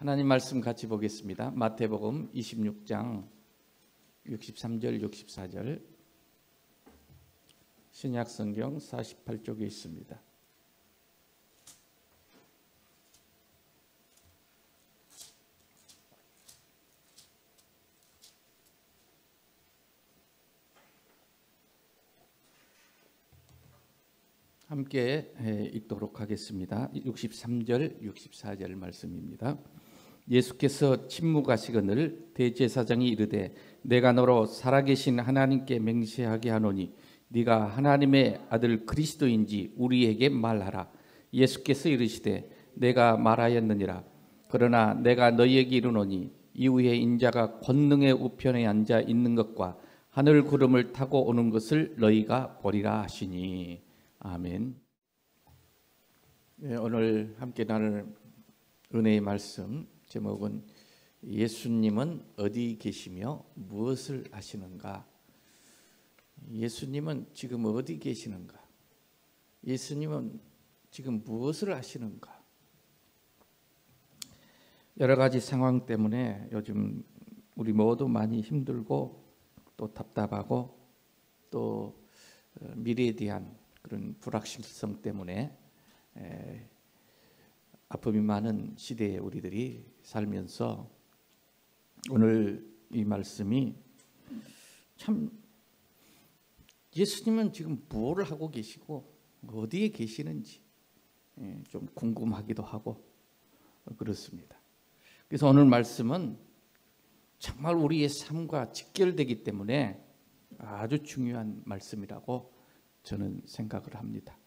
하나님 말씀 같이 보겠습니다. 마태복음 26장 63절 64절 신약성경 48쪽에 있습니다. 함께 읽도록 하겠습니다. 63절 64절 말씀입니다. 예수께서 침묵하시거늘 대제사장이 이르되 내가 너로 살아계신 하나님께 맹세하게 하노니 네가 하나님의 아들 그리스도인지 우리에게 말하라. 예수께서 이르시되 내가 말하였느니라. 그러나 내가 너희에게 이르노니 이후에 인자가 권능의 우편에 앉아 있는 것과 하늘 구름을 타고 오는 것을 너희가 보리라 하시니. 아멘. 오늘 함께 나눌 은혜의 말씀 제목은 예수님은 어디 계시며 무엇을 하시는가? 예수님은 지금 어디 계시는가? 예수님은 지금 무엇을 하시는가? 여러 가지 상황 때문에 요즘 우리 모두 많이 힘들고 또 답답하고 또 미래에 대한 그런 불확실성 때문에 아픔이 많은 시대에 우리들이 살면서 오늘 이 말씀이 참 예수님은 지금 무엇을 하고 계시고 어디에 계시는지 좀 궁금하기도 하고 그렇습니다. 그래서 오늘 말씀은 정말 우리의 삶과 직결되기 때문에 아주 중요한 말씀이라고 저는 생각을 합니다.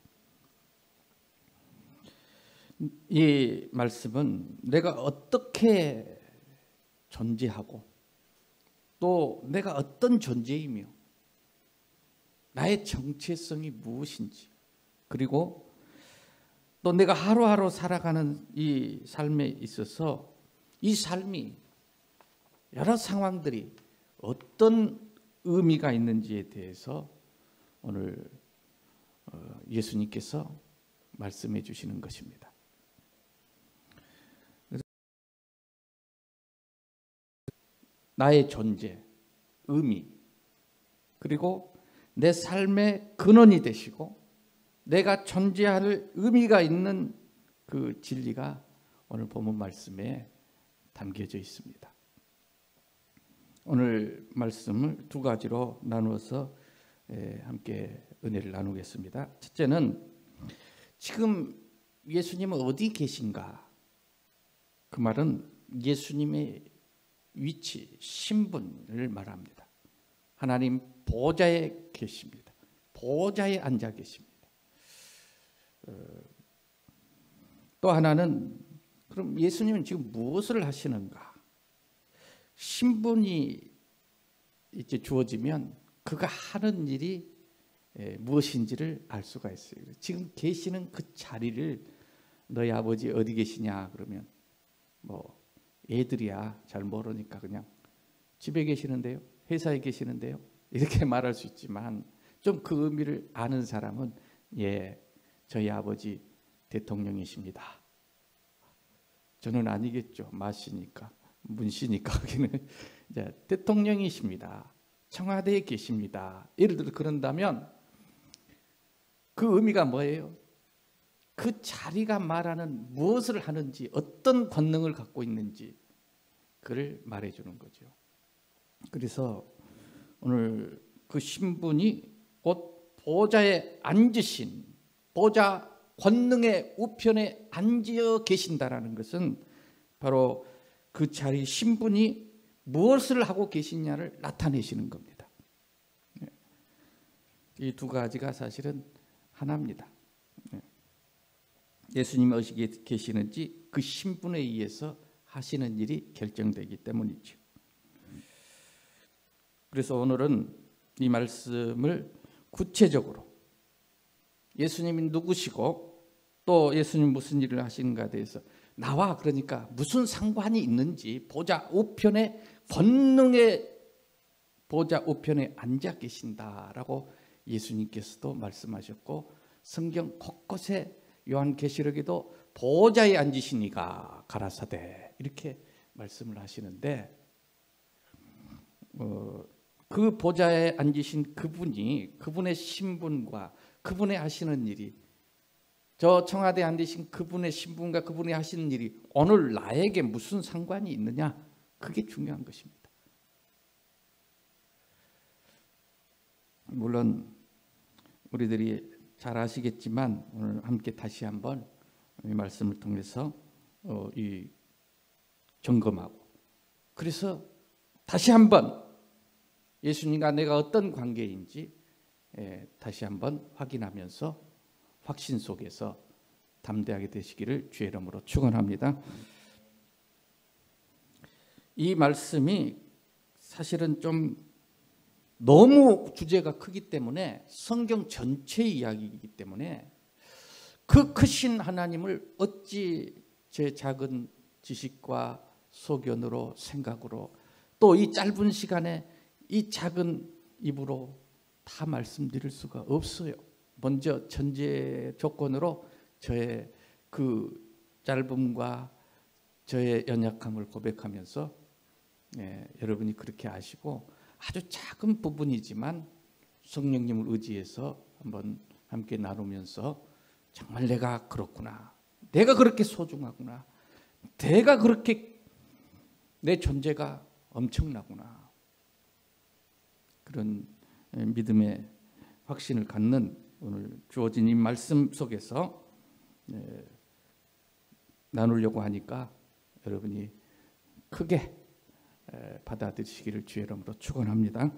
이 말씀은 내가 어떻게 존재하고 또 내가 어떤 존재이며 나의 정체성이 무엇인지 그리고 또 내가 하루하루 살아가는 이 삶에 있어서 이 삶이 여러 상황들이 어떤 의미가 있는지에 대해서 오늘 예수님께서 말씀해 주시는 것입니다. 나의 존재, 의미, 그리고 내 삶의 근원이 되시고 내가 존재할 의미가 있는 그 진리가 오늘 본문 말씀에 담겨져 있습니다. 오늘 말씀을 두 가지로 나누어서 함께 은혜를 나누겠습니다. 첫째는 지금 예수님은 어디 계신가? 그 말은 예수님의 위치, 신분을 말합니다. 하나님 보좌에 계십니다. 보좌에 앉아 계십니다. 또 하나는 그럼 예수님은 지금 무엇을 하시는가? 신분이 이제 주어지면 그가 하는 일이 무엇인지를 알 수가 있어요. 지금 계시는 그 자리를 너희 아버지 어디 계시냐 그러면 뭐 애들이야 잘 모르니까 그냥 집에 계시는데요, 회사에 계시는데요 이렇게 말할 수 있지만 좀 그 의미를 아는 사람은 저희 아버지 대통령이십니다. 저는 아니겠죠. 마시니까 문씨니까 이제 대통령이십니다. 청와대에 계십니다. 예를 들어 그런다면 그 의미가 뭐예요? 그 자리가 말하는 무엇을 하는지 어떤 권능을 갖고 있는지 그를 말해주는 거죠. 그래서 오늘 그 신분이 곧 보좌에 앉으신 보좌 권능의 우편에 앉아 계신다라는 것은 바로 그 자리 신분이 무엇을 하고 계시냐를 나타내시는 겁니다. 이 두 가지가 사실은 하나입니다. 예수님이 어디 계시는지 그 신분에 의해서 하시는 일이 결정되기 때문이죠. 그래서 오늘은 이 말씀을 구체적으로 예수님이 누구시고 또 예수님 무슨 일을 하시는가에 대해서 나와 그러니까 무슨 상관이 있는지 보좌 우편에 권능의 보좌 우편에 앉아 계신다라고 예수님께서도 말씀하셨고 성경 곳곳에 요한계시록에도 보좌에 앉으시니가 가라사대 이렇게 말씀을 하시는데 그 보좌에 앉으신 그분이 그분의 신분과 그분의 하시는 일이 저 청와대에 앉으신 그분의 신분과 그분이 하시는 일이 오늘 나에게 무슨 상관이 있느냐 그게 중요한 것입니다. 물론 우리들이 잘 아시겠지만 오늘 함께 다시 한번 이 말씀을 통해서 이 점검하고 그래서 다시 한번 예수님과 내가 어떤 관계인지 다시 한번 확인하면서 확신 속에서 담대하게 되시기를 주의 이름으로 축원합니다. 이 말씀이 사실은 좀 너무 주제가 크기 때문에 성경 전체 이야기이기 때문에 그 크신 하나님을 어찌 제 작은 지식과 소견으로 생각으로 또 이 짧은 시간에 이 작은 입으로 다 말씀드릴 수가 없어요. 먼저 전제 조건으로 저의 그 짧음과 저의 연약함을 고백하면서 여러분이 그렇게 아시고 아주 작은 부분이지만 성령님을 의지해서 한번 함께 나누면서 정말 내가 그렇구나, 내가 그렇게 소중하구나, 내가 그렇게 내 존재가 엄청나구나, 그런 믿음의 확신을 갖는 오늘 주어진 이 말씀 속에서 나누려고 하니까 여러분이 크게 받아들이시기를 주의 이름으로 축원합니다.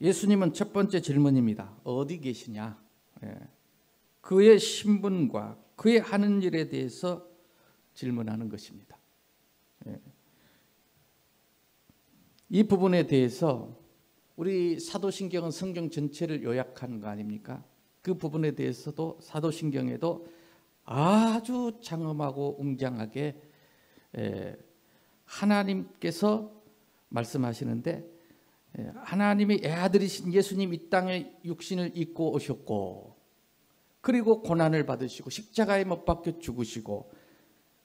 예수님은 첫 번째 질문입니다. 어디 계시냐? 그의 신분과 그의 하는 일에 대해서 질문하는 것입니다. 이 부분에 대해서 우리 사도신경은 성경 전체를 요약한 거 아닙니까? 그 부분에 대해서도 사도신경에도 아주 장엄하고 웅장하게 하나님께서 말씀하시는데 하나님의 애아들이신 예수님 이 땅에 육신을 입고 오셨고 그리고 고난을 받으시고 십자가에 못 박혀 죽으시고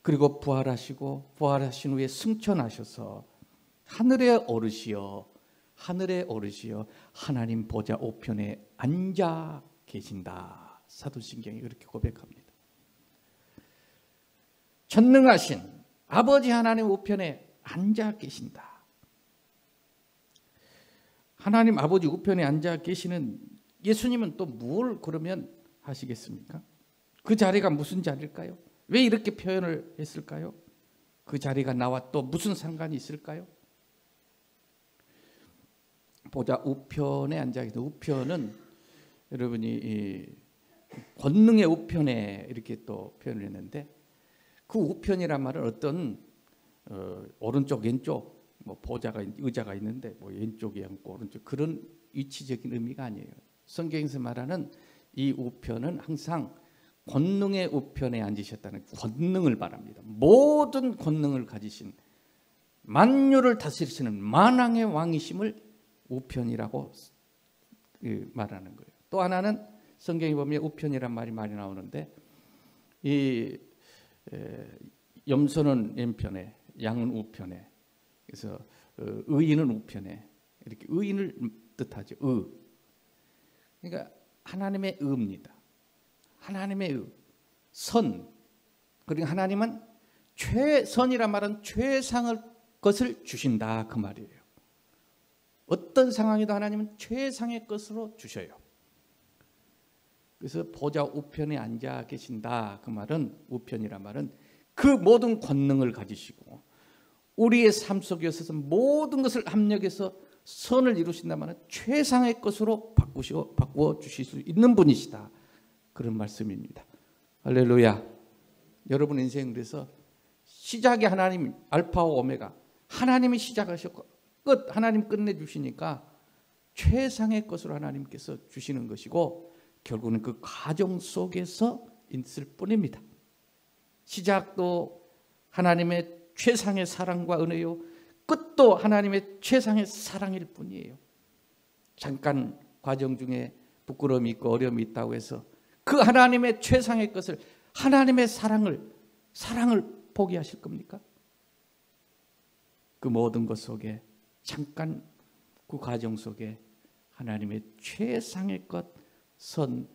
그리고 부활하시고 부활하신 후에 승천하셔서 하늘에 오르시어 하나님 보좌 우편에 앉아 계신다. 사도신경이 그렇게 고백합니다. 전능하신 아버지 하나님 우편에 앉아 계신다. 하나님 아버지 우편에 앉아 계시는 예수님은 또 뭘 그러면 하시겠습니까? 그 자리가 무슨 자리일까요? 왜 이렇게 표현을 했을까요? 그 자리가 나와 또 무슨 상관이 있을까요? 보좌 우편에 앉아 계신 우편은 여러분이 이 권능의 우편에 이렇게 또 표현을 했는데 그 우편이란 말은 어떤 오른쪽 왼쪽 뭐 보좌가 의자가 있는데 뭐 왼쪽이 앉고 오른쪽 그런 위치적인 의미가 아니에요. 성경에서 말하는 이 우편은 항상 권능의 우편에 앉으셨다는 권능을 말합니다. 모든 권능을 가지신 만유를 다스리시는 만왕의 왕이심을 우편이라고 말하는 거예요. 또 하나는 성경에 보면 우편이란 말이 많이 나오는데 이 염소는 왼편에 양은 우편에 그래서 의인은 우편에 이렇게 의인을 뜻하죠. 그러니까 하나님의 의입니다. 하나님의 의, 선. 그리고 하나님은 최선이란 말은 최상의 것을 주신다 그 말이에요. 어떤 상황에도 하나님은 최상의 것으로 주셔요. 그래서 보좌 우편에 앉아 계신다 그 말은 우편이란 말은 그 모든 권능을 가지시고 우리의 삶 속에 있어서 모든 것을 합력해서 선을 이루신다면 최상의 것으로 바꾸어 주실 수 있는 분이시다. 그런 말씀입니다. 할렐루야. 여러분 인생 그래서 시작이 하나님 알파와 오메가 하나님이 시작하셨고 끝 하나님 끝내주시니까 최상의 것으로 하나님께서 주시는 것이고 결국은 그 과정 속에서 있을 뿐입니다. 시작도 하나님의 최상의 사랑과 은혜요 끝도 하나님의 최상의 사랑일 뿐이에요. 잠깐 과정 중에 부끄러움이 있고 어려움이 있다고 해서 그 하나님의 최상의 것을 하나님의 사랑을 포기하실 겁니까? 그 모든 것 속에 잠깐 그 과정 속에 하나님의 최상의 것, 선,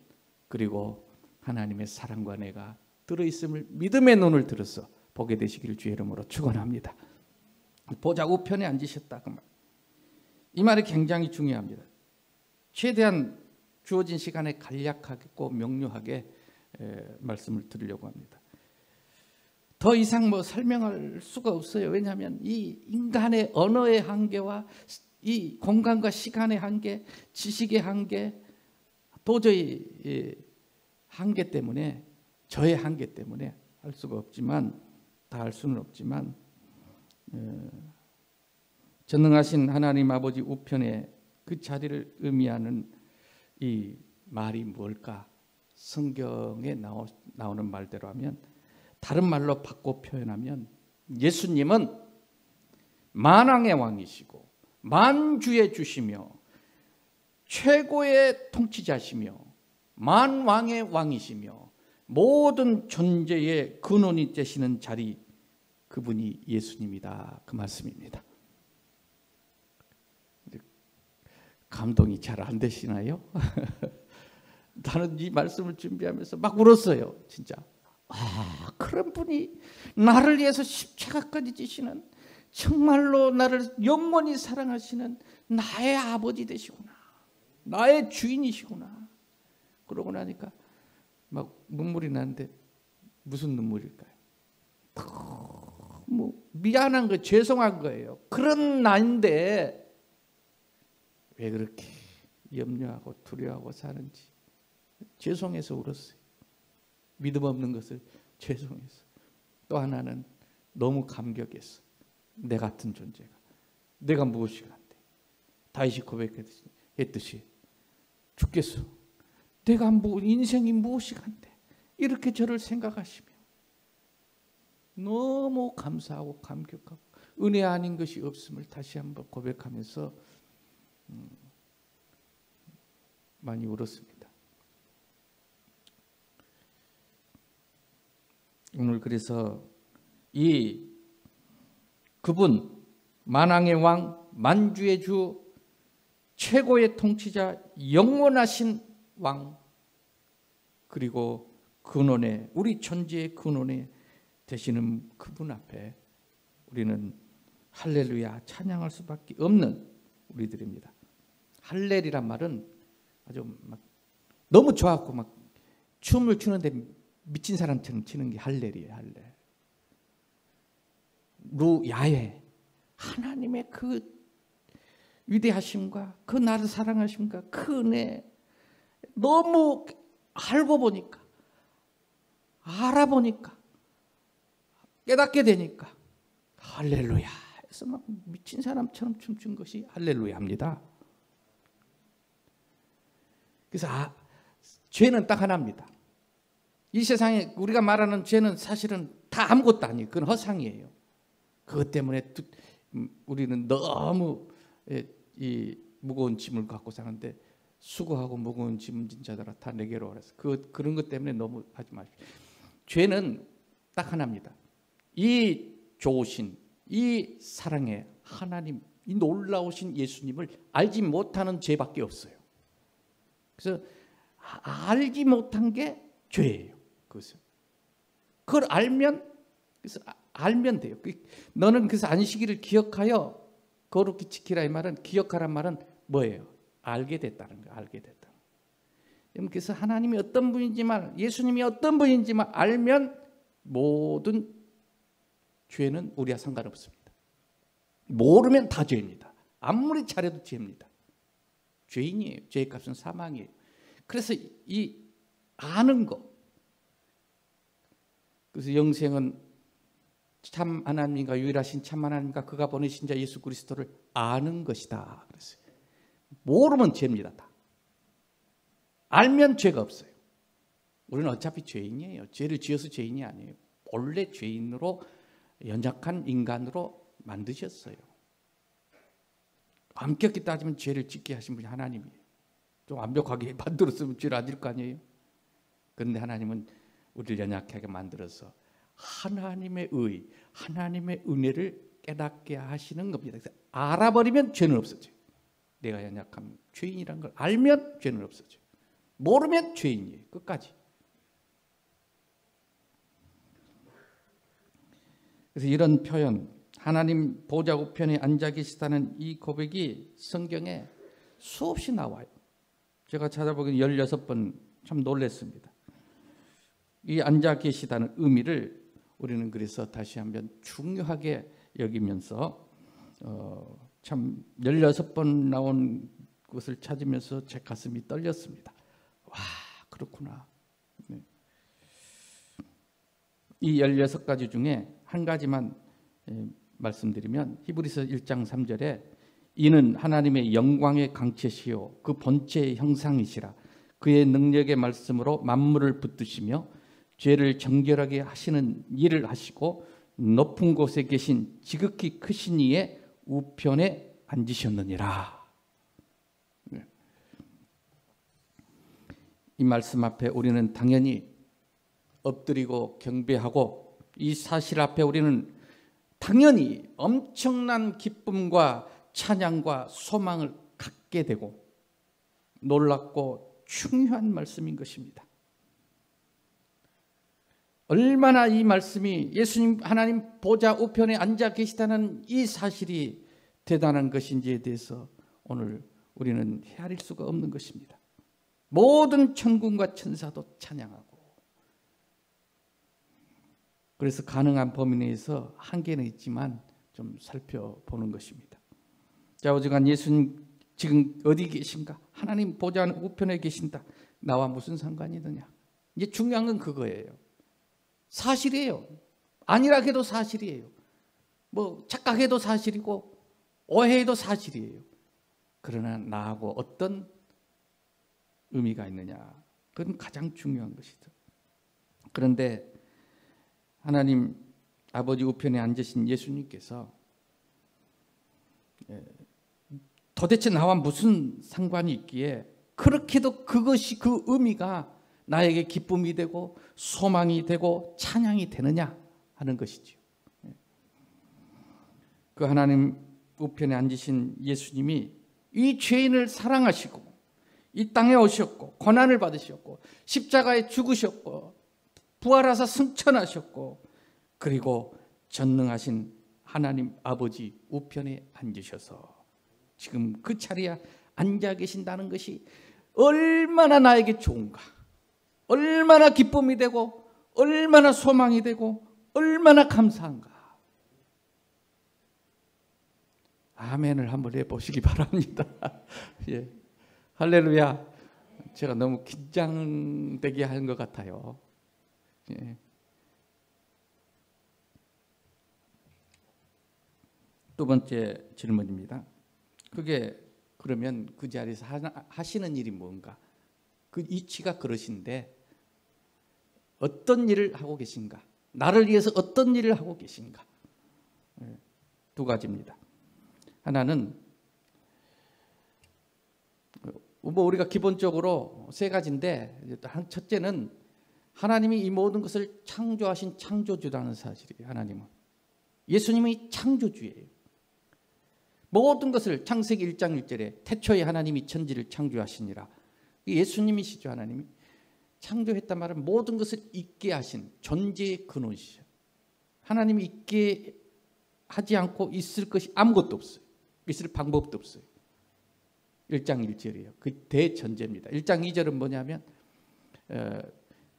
그리고 하나님의 사랑과 내가 들어있음을 믿음의 눈을 들어서 보게 되시기를 주의 이름으로 축원합니다. 보좌 우편에 앉으셨다 그 말. 이 말이 굉장히 중요합니다. 최대한 주어진 시간에 간략하고 명료하게 말씀을 드리려고 합니다. 더 이상 뭐 설명할 수가 없어요. 왜냐하면 이 인간의 언어의 한계와 이 공간과 시간의 한계, 지식의 한계, 도저히 한계 때문에, 저의 한계 때문에 할 수가 없지만, 다 할 수는 없지만, 전능하신 하나님 아버지 우편에 그 자리를 의미하는 이 말이 뭘까? 성경에 나오는 말대로 하면, 다른 말로 바꿔 표현하면 예수님은 만왕의 왕이시고 만주의 주시며 최고의 통치자시며 만왕의 왕이시며 모든 존재의 근원이 되시는 자리, 그분이 예수님이다, 그 말씀입니다. 감동이 잘 안 되시나요? 나는 이 말씀을 준비하면서 막 울었어요. 진짜. 그런 분이 나를 위해서 십자가까지 지시는, 정말로 나를 영원히 사랑하시는 나의 아버지 되시구나, 나의 주인이시구나. 그러고 나니까 막 눈물이 나는데 무슨 눈물일까요? 너무 미안한 거, 죄송한 거예요. 그런 나인데 왜 그렇게 염려하고 두려워하고 사는지 죄송해서 울었어요. 믿음 없는 것을 죄송해서. 또 하나는 너무 감격했어. 내 같은 존재가, 내가 무엇이 간대. 다윗이 고백했듯이 죽겠어, 내가 인생이 무엇이 간대. 이렇게 저를 생각하시며 너무 감사하고 감격하고 은혜 아닌 것이 없음을 다시 한번 고백하면서 많이 울었습니다. 오늘 그래서 이 그분, 만왕의 왕, 만주의 주, 최고의 통치자, 영원하신 왕, 그리고 근원에, 우리 존재의 근원에 되시는 그분 앞에 우리는 할렐루야 찬양할 수밖에 없는 우리들입니다. 할렐이란 말은 아주 막 너무 좋았고 막 춤을 추는데 미친 사람처럼 치는 게 할렐이에요. 할렐. 야외, 하나님의 그 위대하심과 그 나를 사랑하심과 그 은혜 너무 알고 보니까, 알아보니까, 깨닫게 되니까 할렐루야 해서 막 미친 사람처럼 춤춘 것이 할렐루야입니다. 그래서 죄는 딱 하나입니다. 이 세상에 우리가 말하는 죄는 사실은 다 아무것도 아니에요. 그건 허상이에요. 그것 때문에 우리는 너무 이 무거운 짐을 갖고 사는데, 수고하고 무거운 짐을 진 자들아 다 내게로 오라. 그런 것 때문에 너무 하지 마십시오. 죄는 딱 하나입니다. 이 좋으신, 이 사랑의 하나님, 이 놀라우신 예수님을 알지 못하는 죄밖에 없어요. 그래서 알지 못한 게 죄예요. 그걸 알면, 그래서 알면 돼요. 너는 그래서 안식일을 기억하여 거룩히 지키라, 이 말은, 기억하란 말은 뭐예요? 알게 됐다는 거예요. 알게 됐다. 그래서 하나님이 어떤 분인지만, 예수님이 어떤 분인지만 알면 모든 죄는 우리와 상관없습니다. 모르면 다 죄입니다. 아무리 잘해도 죄입니다. 죄인이에요. 죄의 값은 사망이에요. 그래서 이 아는 거, 그래서 영생은 참 하나님과 유일하신 참 하나님과 그가 보내신 자 예수 그리스도를 아는 것이다. 그랬어요. 모르면 죄입니다. 다. 알면 죄가 없어요. 우리는 어차피 죄인이에요. 죄를 지어서 죄인이 아니에요. 원래 죄인으로, 연약한 인간으로 만드셨어요. 엄격히 따지면 죄를 짓게 하신 분이 하나님이에요. 좀 완벽하게 만들었으면 죄를 안 질 거 아니에요. 그런데 하나님은 우리를 연약하게 만들어서 하나님의 의, 하나님의 은혜를 깨닫게 하시는 겁니다. 그래서 알아버리면 죄는 없어져요. 내가 연약한 죄인이란 걸 알면 죄는 없어져요. 모르면 죄인이에요. 끝까지. 그래서 이런 표현, 하나님 보좌 우편에 앉아 계시다는 이 고백이 성경에 수없이 나와요. 제가 찾아보기엔 16번 참 놀랐습니다. 이 앉아 계시다는 의미를 우리는 그래서 다시 한번 중요하게 여기면서 참 16번 나온 것을 찾으면서 제 가슴이 떨렸습니다. 와, 그렇구나. 네. 이 16가지 중에 한 가지만 말씀드리면 히브리서 1장 3절에 이는 하나님의 영광의 강체시요 그 본체의 형상이시라 그의 능력의 말씀으로 만물을 붙드시며 죄를 정결하게 하시는 일을 하시고 높은 곳에 계신 지극히 크신 이의 우편에 앉으셨느니라. 이 말씀 앞에 우리는 당연히 엎드리고 경배하고 이 사실 앞에 우리는 당연히 엄청난 기쁨과 찬양과 소망을 갖게 되고 놀랍고 중요한 말씀인 것입니다. 얼마나 이 말씀이 예수님 하나님 보좌 우편에 앉아 계시다는 이 사실이 대단한 것인지에 대해서 오늘 우리는 헤아릴 수가 없는 것입니다. 모든 천군과 천사도 찬양하고 그래서 가능한 범위 내에서 한계는 있지만 좀 살펴보는 것입니다. 자, 오직한 예수님 지금 어디 계신가? 하나님 보좌 우편에 계신다. 나와 무슨 상관이 있느냐? 이제 중요한 건 그거예요. 사실이에요. 아니라 해도 사실이에요. 뭐 착각해도 사실이고 오해해도 사실이에요. 그러나 나하고 어떤 의미가 있느냐? 그건 가장 중요한 것이죠. 그런데 하나님 아버지 우편에 앉으신 예수님께서 도대체 나와 무슨 상관이 있기에 그렇게도 그것이 그 의미가 나에게 기쁨이 되고 소망이 되고 찬양이 되느냐 하는 것이지요. 그 하나님 우편에 앉으신 예수님이 이 죄인을 사랑하시고 이 땅에 오셨고 고난을 받으셨고 십자가에 죽으셨고 부활하사 승천하셨고 그리고 전능하신 하나님 아버지 우편에 앉으셔서 지금 그 자리에 앉아 계신다는 것이 얼마나 나에게 좋은가, 얼마나 기쁨이 되고 얼마나 소망이 되고 얼마나 감사한가. 아멘을 한번 해보시기 바랍니다. 예. 할렐루야. 제가 너무 긴장되게 한 것 같아요. 예. 두 번째 질문입니다. 그게 그러면 그 자리에서 하시는 일이 뭔가? 그 이치가 그러신데 어떤 일을 하고 계신가? 나를 위해서 어떤 일을 하고 계신가? 두 가지입니다. 하나는 뭐 우리가 기본적으로 세 가지인데 첫째는 하나님이 이 모든 것을 창조하신 창조주라는 사실이에요. 하나님은 예수님이 창조주예요. 모든 것을 창세기 1장 1절에 태초에 하나님이 천지를 창조하시니라. 예수님이시죠. 하나님이 창조했단 말은 모든 것을 있게 하신 존재의 근원이시죠. 하나님이 있게 하지 않고 있을 것이 아무것도 없어요. 있을 방법도 없어요. 1장 1절이에요. 그 대전제입니다. 1장 2절은 뭐냐면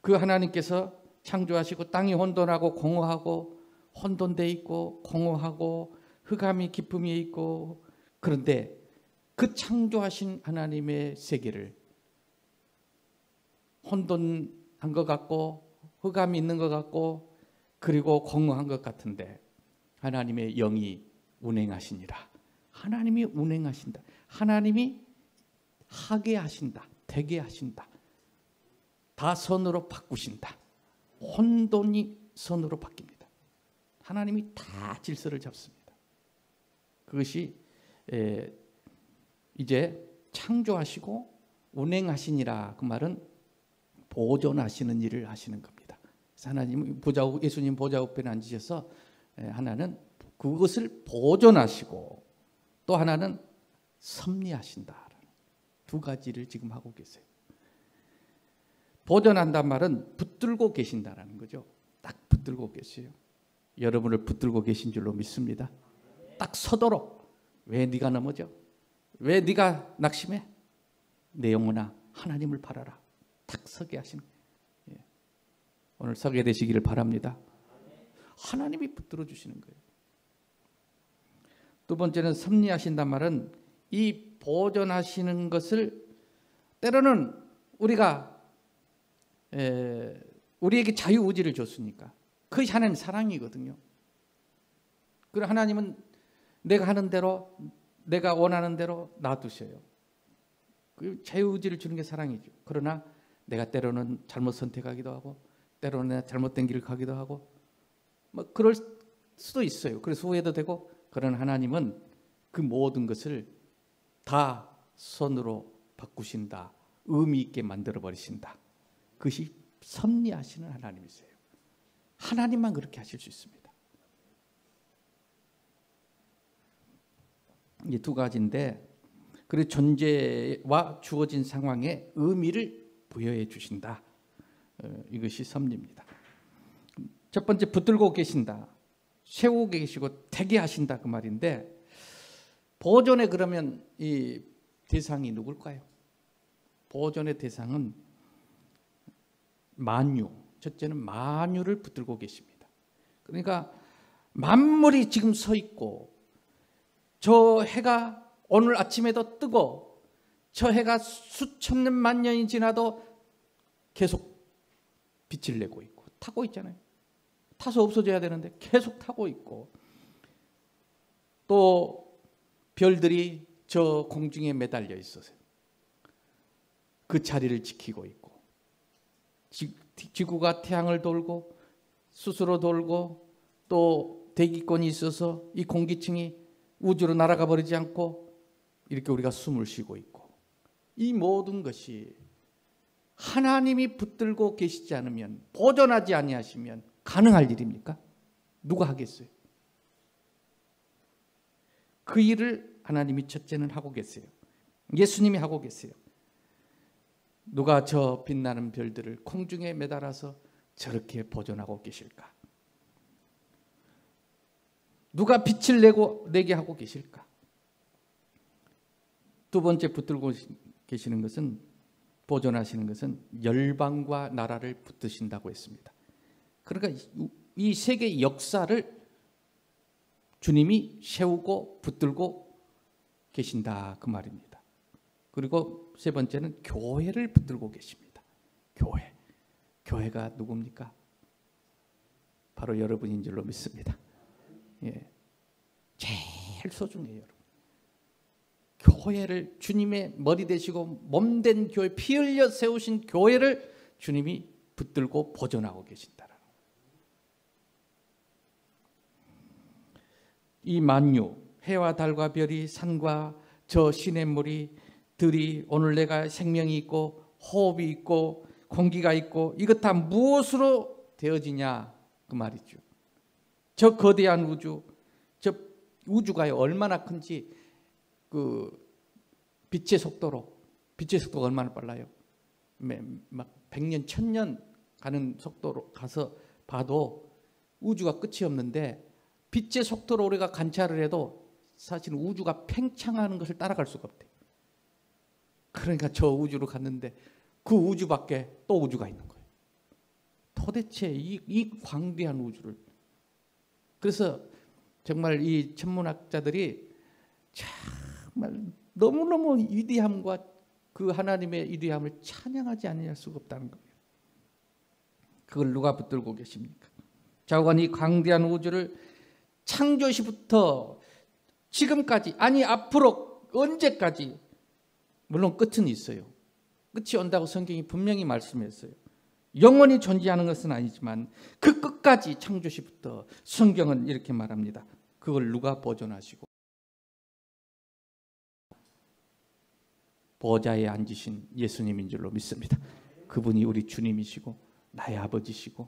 그 하나님께서 창조하시고 땅이 혼돈하고 공허하고 혼돈돼 있고 공허하고 흑암이 깊음이 있고 그런데 그 창조하신 하나님의 세계를 혼돈한 것 같고 흑암이 있는 것 같고 그리고 공허한 것 같은데 하나님의 영이 운행하시니라. 하나님이 운행하신다. 하나님이 하게 하신다. 되게 하신다. 다 선으로 바꾸신다. 혼돈이 선으로 바뀝니다. 하나님이 다 질서를 잡습니다. 그것이 이제 창조하시고 운행하시니라. 그 말은 보존하시는 일을 하시는 겁니다. 하나님 예수님 보좌 우편에 앉으셔서 하나는 그것을 보존하시고 또 하나는 섭리하신다. 두 가지를 지금 하고 계세요. 보존한단 말은 붙들고 계신다라는 거죠. 딱 붙들고 계세요. 여러분을 붙들고 계신 줄로 믿습니다. 딱 서도록. 왜 네가 넘어져? 왜 네가 낙심해? 내 영혼아 하나님을 바라라. 딱 서게 하시는 거예요. 오늘 서게 되시기를 바랍니다. 하나님이 붙들어 주시는 거예요. 두 번째는 섭리하신단 말은 이 보존하시는 것을 때로는 우리에게 자유의지를 줬으니까 그것이 하나님 사랑이거든요. 그리고 하나님은 내가 하는 대로 내가 원하는 대로 놔두셔요. 그 자유의지를 주는 게 사랑이죠. 그러나 내가 때로는 잘못 선택하기도 하고 때로는 잘못된 길을 가기도 하고 뭐 그럴 수도 있어요. 그래서 후회도 되고 그런 하나님은 그 모든 것을 다 선으로 바꾸신다. 의미 있게 만들어 버리신다. 그것이 섭리하시는 하나님이세요. 하나님만 그렇게 하실 수 있습니다. 이 두 가지인데 그리고 존재와 주어진 상황에 의미를 부여해 주신다. 이것이 섭리입니다. 첫 번째 붙들고 계신다. 세우고 계시고 되게 하신다 그 말인데 보존에 그러면 이 대상이 누굴까요? 보존의 대상은 만유. 첫째는 만유를 붙들고 계십니다. 그러니까 만물이 지금 서 있고 저 해가 오늘 아침에도 뜨고 저 해가 수천 년 만 년이 지나도 계속 빛을 내고 있고 타고 있잖아요. 타서 없어져야 되는데 계속 타고 있고 또 별들이 저 공중에 매달려 있어서 그 자리를 지키고 있고 지구가 태양을 돌고 스스로 돌고 또 대기권이 있어서 이 공기층이 우주로 날아가 버리지 않고 이렇게 우리가 숨을 쉬고 있고 이 모든 것이 하나님이 붙들고 계시지 않으면 보존하지 아니하시면 가능할 일입니까? 누가 하겠어요? 그 일을 하나님이 첫째는 하고 계세요. 예수님이 하고 계세요. 누가 저 빛나는 별들을空중에 매달아서 저렇게 보존하고 계실까? 누가 빛을 내게 하고 계실까? 두 번째 붙들고 계시는 것은 보존하시는 것은 열방과 나라를 붙드신다고 했습니다. 그러니까 이 세계 역사를 주님이 세우고 붙들고 계신다 그 말입니다. 그리고 세 번째는 교회를 붙들고 계십니다. 교회가 누굽니까? 바로 여러분인 줄로 믿습니다. 예, 제일 소중해요, 여러분. 교회를 주님의 머리 되시고 몸된 교회, 피 흘려 세우신 교회를 주님이 붙들고 보존하고 계신다라는 거예요. 이 만유, 해와 달과 별이 산과 저 시냇물이 들이 오늘 내가 생명이 있고 호흡이 있고 공기가 있고 이것 다 무엇으로 되어지냐 그 말이죠. 저 거대한 우주, 저 우주가 얼마나 큰지 그 빛의 속도가 얼마나 빨라요? 막 100년, 1000년 가는 속도로 가서 봐도 우주가 끝이 없는데 빛의 속도로 우리가 관찰을 해도 사실 우주가 팽창하는 것을 따라갈 수가 없대요. 그러니까 저 우주로 갔는데 그 우주 밖에 또 우주가 있는 거예요. 도대체 이 광대한 우주를. 그래서 정말 이 천문학자들이 정말 너무너무 위대함과 그 하나님의 위대함을 찬양하지 않을 수가 없다는 거예요. 그걸 누가 붙들고 계십니까? 좌우간 이 광대한 우주를 창조시부터 지금까지 아니 앞으로 언제까지 물론 끝은 있어요. 끝이 온다고 성경이 분명히 말씀했어요. 영원히 존재하는 것은 아니지만 그 끝까지 창조시부터 성경은 이렇게 말합니다. 그걸 누가 보존하시고 보좌에 앉으신 예수님인 줄로 믿습니다. 그분이 우리 주님이시고 나의 아버지시고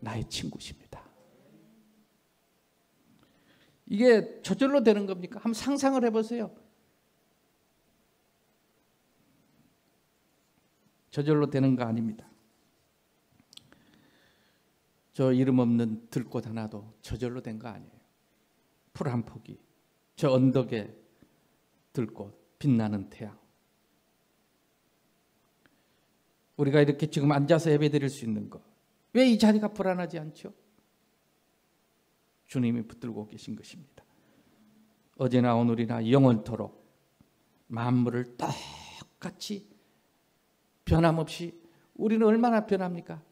나의 친구십니다. 이게 저절로 되는 겁니까? 한번 상상을 해보세요. 저절로 되는 거 아닙니다. 저 이름 없는 들꽃 하나도 저절로 된 거 아니에요. 풀 한 포기, 저 언덕에 들꽃, 빛나는 태양. 우리가 이렇게 지금 앉아서 예배드릴 수 있는 거, 왜 이 자리가 불안하지 않죠? 주님이 붙들고 계신 것입니다. 어제나 오늘이나 영원토록 만물을 똑같이 변함없이, 우리는 얼마나 변합니까?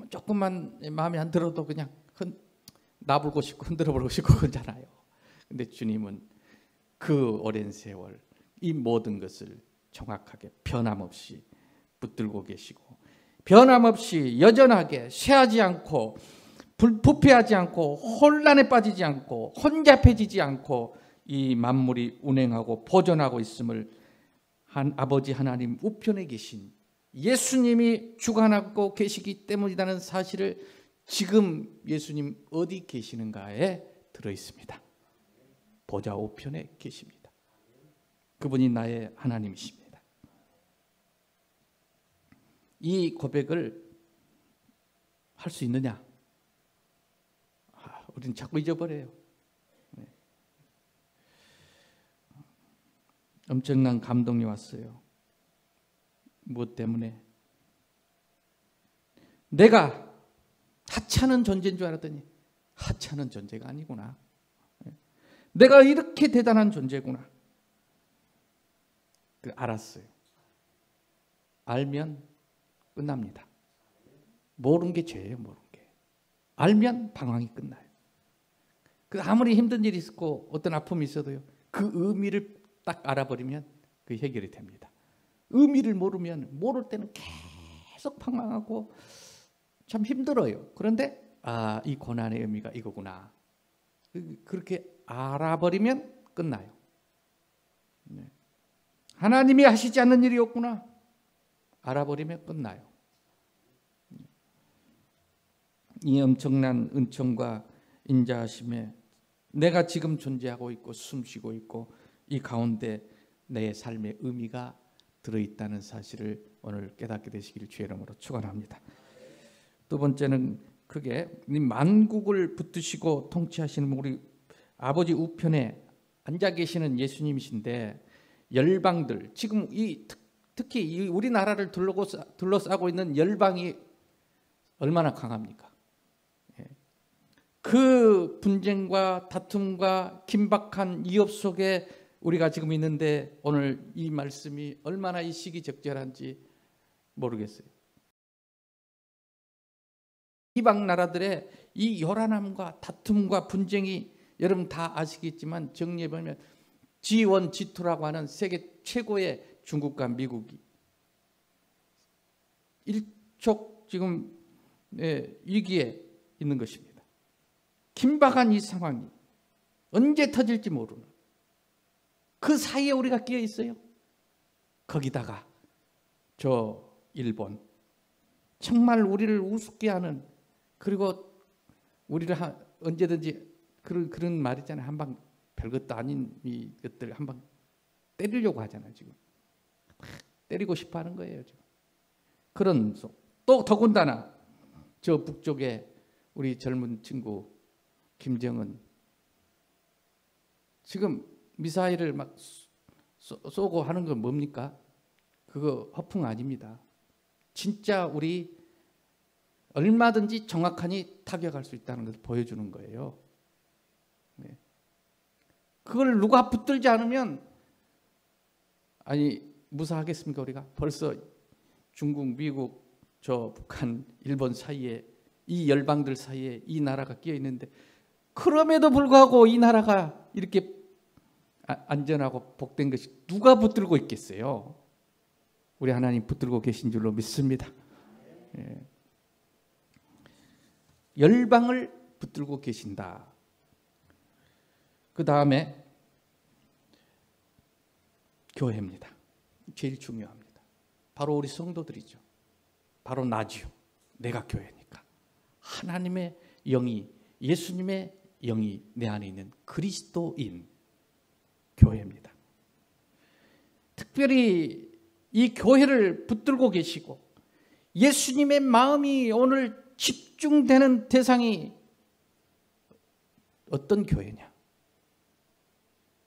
조금만 마음에 안 들어도 그냥 나불고 싶고 흔들어버리고 싶고 그러잖아요. 근데 주님은 그 오랜 세월 이 모든 것을 정확하게 변함없이 붙들고 계시고, 변함없이 여전하게 쇠하지 않고 부패하지 않고 혼란에 빠지지 않고 혼잡해지지 않고 이 만물이 운행하고 보존하고 있음을 아버지 하나님 우편에 계신 예수님이 주관하고 계시기 때문이라는 사실을 지금 예수님 어디 계시는가에 들어있습니다. 보좌 우편에 계십니다. 그분이 나의 하나님이십니다. 이 고백을 할 수 있느냐? 우리는 자꾸 잊어버려요. 엄청난 감동이 왔어요. 무엇 때문에? 내가 하찮은 존재인 줄 알았더니 하찮은 존재가 아니구나. 내가 이렇게 대단한 존재구나. 알았어요. 알면 끝납니다. 모르는 게 죄예요. 모르는 게. 알면 방황이 끝나요. 아무리 힘든 일이 있고 어떤 아픔이 있어도요, 그 의미를 딱 알아버리면 그 해결이 됩니다. 의미를 모르면 모를 때는 계속 방황하고 참 힘들어요. 그런데 이 고난의 의미가 이거구나. 그렇게 알아버리면 끝나요. 하나님이 하시지 않는 일이 없구나. 알아버리면 끝나요. 이 엄청난 은총과 인자하심에 내가 지금 존재하고 있고 숨쉬고 있고 이 가운데 내 삶의 의미가 들어있다는 사실을 오늘 깨닫게 되시기를 주의 이름으로 축원합니다. 두 번째는 크게 만국을 붙드시고 통치하시는 우리 아버지 우편에 앉아 계시는 예수님이신데, 열방들, 지금 특히 우리나라를 둘러싸고 있는 열방이 얼마나 강합니까? 그 분쟁과 다툼과 긴박한 이업 속에 우리가 지금 있는데 오늘 이 말씀이 얼마나 이 시기 적절한지 모르겠어요. 이방 나라들의 이 요란함과 다툼과 분쟁이 여러분 다 아시겠지만 정리해보면 G1, G2라고 하는 세계 최고의 중국과 미국이 일촉 지금 위기에 있는 것입니다. 긴박한 이 상황이 언제 터질지 모르는 그 사이에 우리가 끼어 있어요. 거기다가 저 일본, 정말 우리를 우습게 하는, 그리고 우리를 언제든지 그런 말 있잖아요. 한방 별것도 아닌 이것들 한방 때리려고 하잖아요. 지금 때리고 싶어 하는 거예요. 지금. 그런 또 더군다나 저 북쪽에 우리 젊은 친구 김정은 지금 미사일을 막 쏘고 하는 건 뭡니까? 그거 허풍 아닙니다. 진짜 우리 얼마든지 정확하니 타격할 수 있다는 것을 보여주는 거예요. 그걸 누가 붙들지 않으면 무사하겠습니까? 우리가 벌써 중국, 미국, 저 북한, 일본 사이에 이 열방들 사이에 이 나라가 끼어 있는데, 그럼에도 불구하고 이 나라가 이렇게 안전하고 복된 것이 누가 붙들고 있겠어요? 우리 하나님 붙들고 계신 줄로 믿습니다. 열방을 붙들고 계신다. 그 다음에 교회입니다. 제일 중요합니다. 바로 우리 성도들이죠. 바로 나지요. 내가 교회니까. 하나님의 영이, 예수님의 영이 내 안에 있는 그리스도인 교회입니다. 특별히 이 교회를 붙들고 계시고 예수님의 마음이 오늘 집중되는 대상이 어떤 교회냐?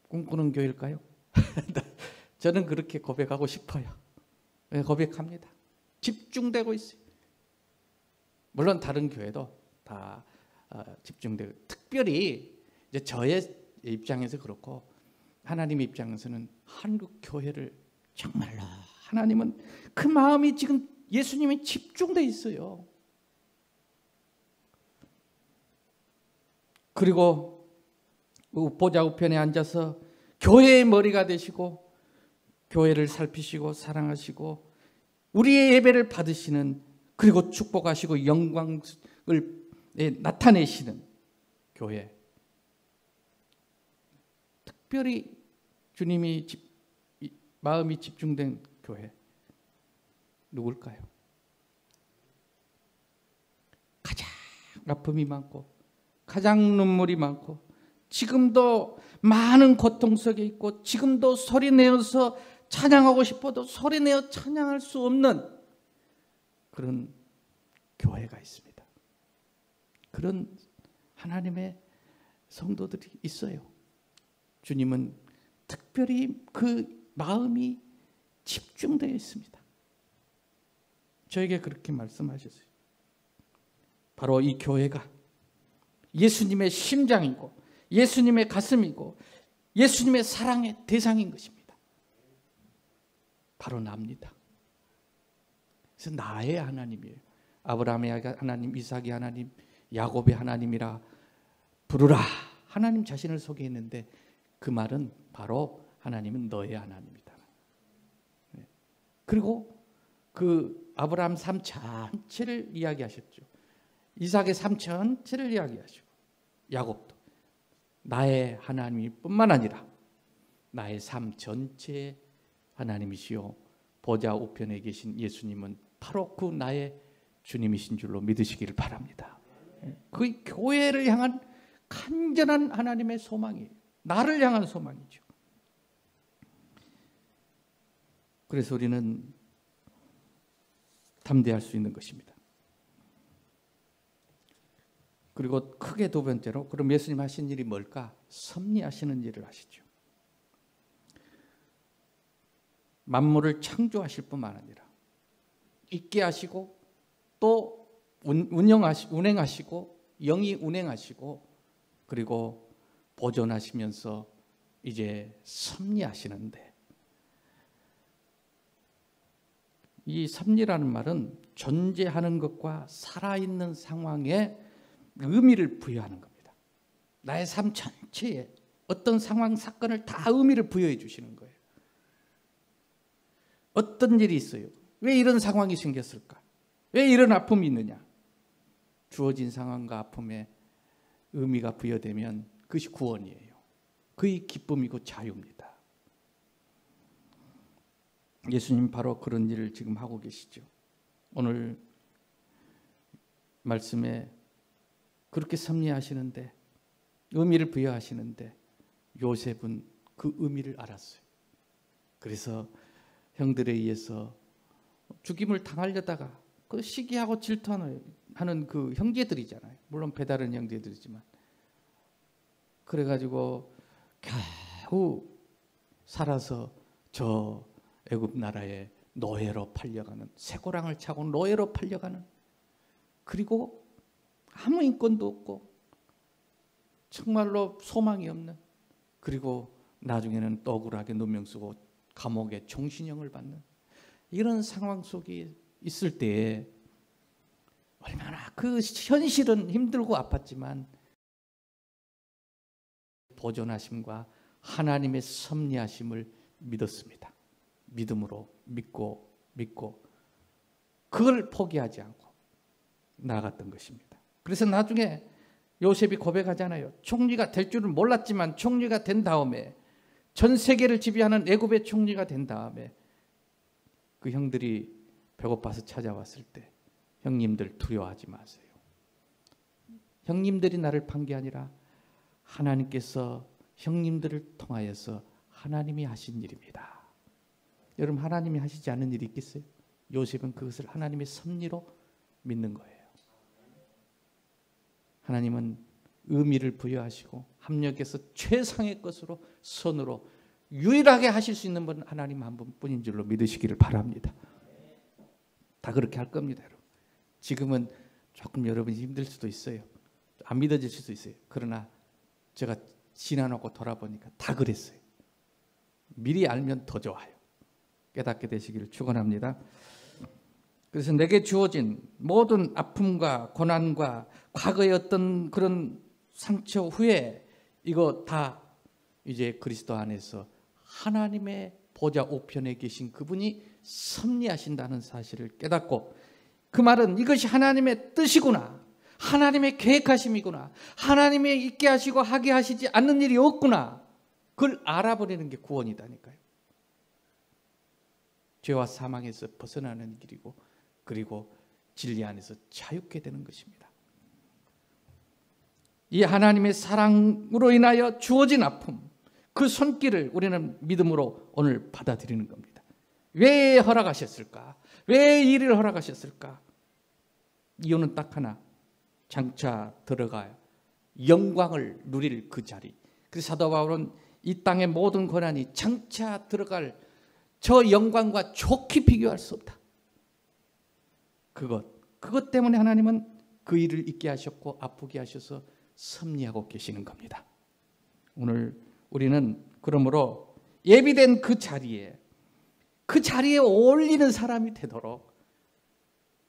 꿈꾸는 교회일까요? 저는 그렇게 고백하고 싶어요. 고백합니다. 집중되고 있어요. 물론 다른 교회도 다 집중되고, 특별히 이제 저의 입장에서 그렇고 하나님 입장에서는 한국 교회를 정말로 하나님은 그 마음이 지금 예수님이 집중돼 있어요. 그리고 보좌 우편에 앉아서 교회의 머리가 되시고 교회를 살피시고 사랑하시고 우리의 예배를 받으시는, 그리고 축복하시고 영광을 나타내시는 교회, 특별히 주님이 마음이 집중된 교회 누굴까요? 가장 아픔이 많고 가장 눈물이 많고 지금도 많은 고통 속에 있고 지금도 소리내어서 찬양하고 싶어도 소리내어 찬양할 수 없는 그런 교회가 있습니다. 그런 하나님의 성도들이 있어요. 주님은 특별히 그 마음이 집중되어 있습니다. 저에게 그렇게 말씀하셨어요. 바로 이 교회가 예수님의 심장이고 예수님의 가슴이고 예수님의 사랑의 대상인 것입니다. 바로 나입니다. 그래서 나의 하나님이에요. 아브라함의 하나님, 이삭의 하나님, 야곱의 하나님이라 부르라. 하나님 자신을 소개했는데 그 말은 바로 하나님은 너의 하나님이다. 그리고 그 아브라함 삶 전체를 이야기하셨죠. 이삭의 삶 전체를 이야기하시고 야곱도 나의 하나님일 뿐만 아니라 나의 삶 전체의 하나님이시요 보좌 우편에 계신 예수님은 바로 그 나의 주님이신 줄로 믿으시기를 바랍니다. 그 교회를 향한 간절한 하나님의 소망이에요. 나를 향한 소망이죠. 그래서 우리는 담대할 수 있는 것입니다. 그리고 크게 두 번째로, 그럼 예수님 하신 일이 뭘까? 섭리하시는 일을 하시죠. 만물을 창조하실 뿐만 아니라 있게 하시고 또 운행하시고 영이 운행하시고 그리고 보존하시면서 이제 섭리하시는데, 이 섭리라는 말은 존재하는 것과 살아있는 상황에 의미를 부여하는 겁니다. 나의 삶 전체에 어떤 상황, 사건을 다 의미를 부여해 주시는 거예요. 어떤 일이 있어요? 왜 이런 상황이 생겼을까? 왜 이런 아픔이 있느냐? 주어진 상황과 아픔에 의미가 부여되면 그것이 구원이에요. 그의 기쁨이고 자유입니다. 예수님 바로 그런 일을 지금 하고 계시죠. 오늘 말씀에 그렇게 섭리하시는데, 의미를 부여하시는데 요셉은 그 의미를 알았어요. 그래서 형들에 의해서 죽임을 당하려다가 그 시기하고 질투하는 그 형제들이잖아요. 물론 배다른 형제들이지만, 그래가지고 겨우 살아서 저 애굽 나라의 노예로 팔려가는, 쇠고랑을 차고 노예로 팔려가는, 그리고 아무 인권도 없고 정말로 소망이 없는, 그리고 나중에는 또 억울하게 누명 쓰고 감옥에 종신형을 받는 이런 상황 속에 있을 때에 얼마나 그 현실은 힘들고 아팠지만 보존하심과 하나님의 섭리하심을 믿었습니다. 믿음으로 믿고 그걸 포기하지 않고 나아갔던 것입니다. 그래서 나중에 요셉이 고백하잖아요. 총리가 될 줄은 몰랐지만 총리가 된 다음에, 전 세계를 지배하는 애굽의 총리가 된 다음에 그 형들이 배고파서 찾아왔을 때 형님들 두려워하지 마세요. 형님들이 나를 판 게 아니라 하나님께서 형님들을 통하여서 하나님이 하신 일입니다. 여러분, 하나님이 하시지 않은 일이 있겠어요? 요셉은 그것을 하나님의 섭리로 믿는 거예요. 하나님은 의미를 부여하시고 합력해서 최상의 것으로 선으로 유일하게 하실 수 있는 분은 하나님 한 분뿐인 줄로 믿으시기를 바랍니다. 다 그렇게 할 겁니다, 여러분. 지금은 조금 여러분이 힘들 수도 있어요. 안 믿어질 수도 있어요. 그러나 제가 지나놓고 돌아보니까 다 그랬어요. 미리 알면 더 좋아요. 깨닫게 되시기를 축원합니다. 그래서 내게 주어진 모든 아픔과 고난과 과거의 어떤 그런 상처 후에 이거 다 이제 그리스도 안에서 하나님의 보좌 우편에 계신 그분이 섭리하신다는 사실을 깨닫고, 그 말은 이것이 하나님의 뜻이구나, 하나님의 계획하심이구나, 하나님의 있게 하시고 하게 하시지 않는 일이 없구나, 그걸 알아버리는 게 구원이다니까요. 죄와 사망에서 벗어나는 길이고, 그리고 진리 안에서 자유케 되는 것입니다. 이 하나님의 사랑으로 인하여 주어진 아픔, 그 손길을 우리는 믿음으로 오늘 받아들이는 겁니다. 왜 허락하셨을까? 왜 이 일을 허락하셨을까? 이유는 딱 하나, 장차 들어가 영광을 누릴 그 자리. 그래서 사도 바울은 이 땅의 모든 고난이 장차 들어갈 저 영광과 좋게 비교할 수 없다. 그것 때문에 하나님은 그 일을 있게 하셨고 아프게 하셔서 섭리하고 계시는 겁니다. 오늘 우리는 그러므로 예비된 그 자리에 어울리는 사람이 되도록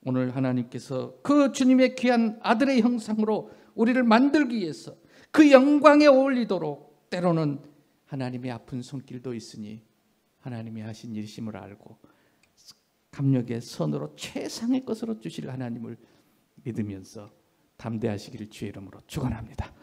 오늘 하나님께서 그 주님의 귀한 아들의 형상으로 우리를 만들기 위해서 그 영광에 어울리도록 때로는 하나님의 아픈 손길도 있으니 하나님이 하신 일심을 알고 감력의 선으로 최상의 것으로 주실 하나님을 믿으면서 담대하시기를 주의 이름으로 축원합니다.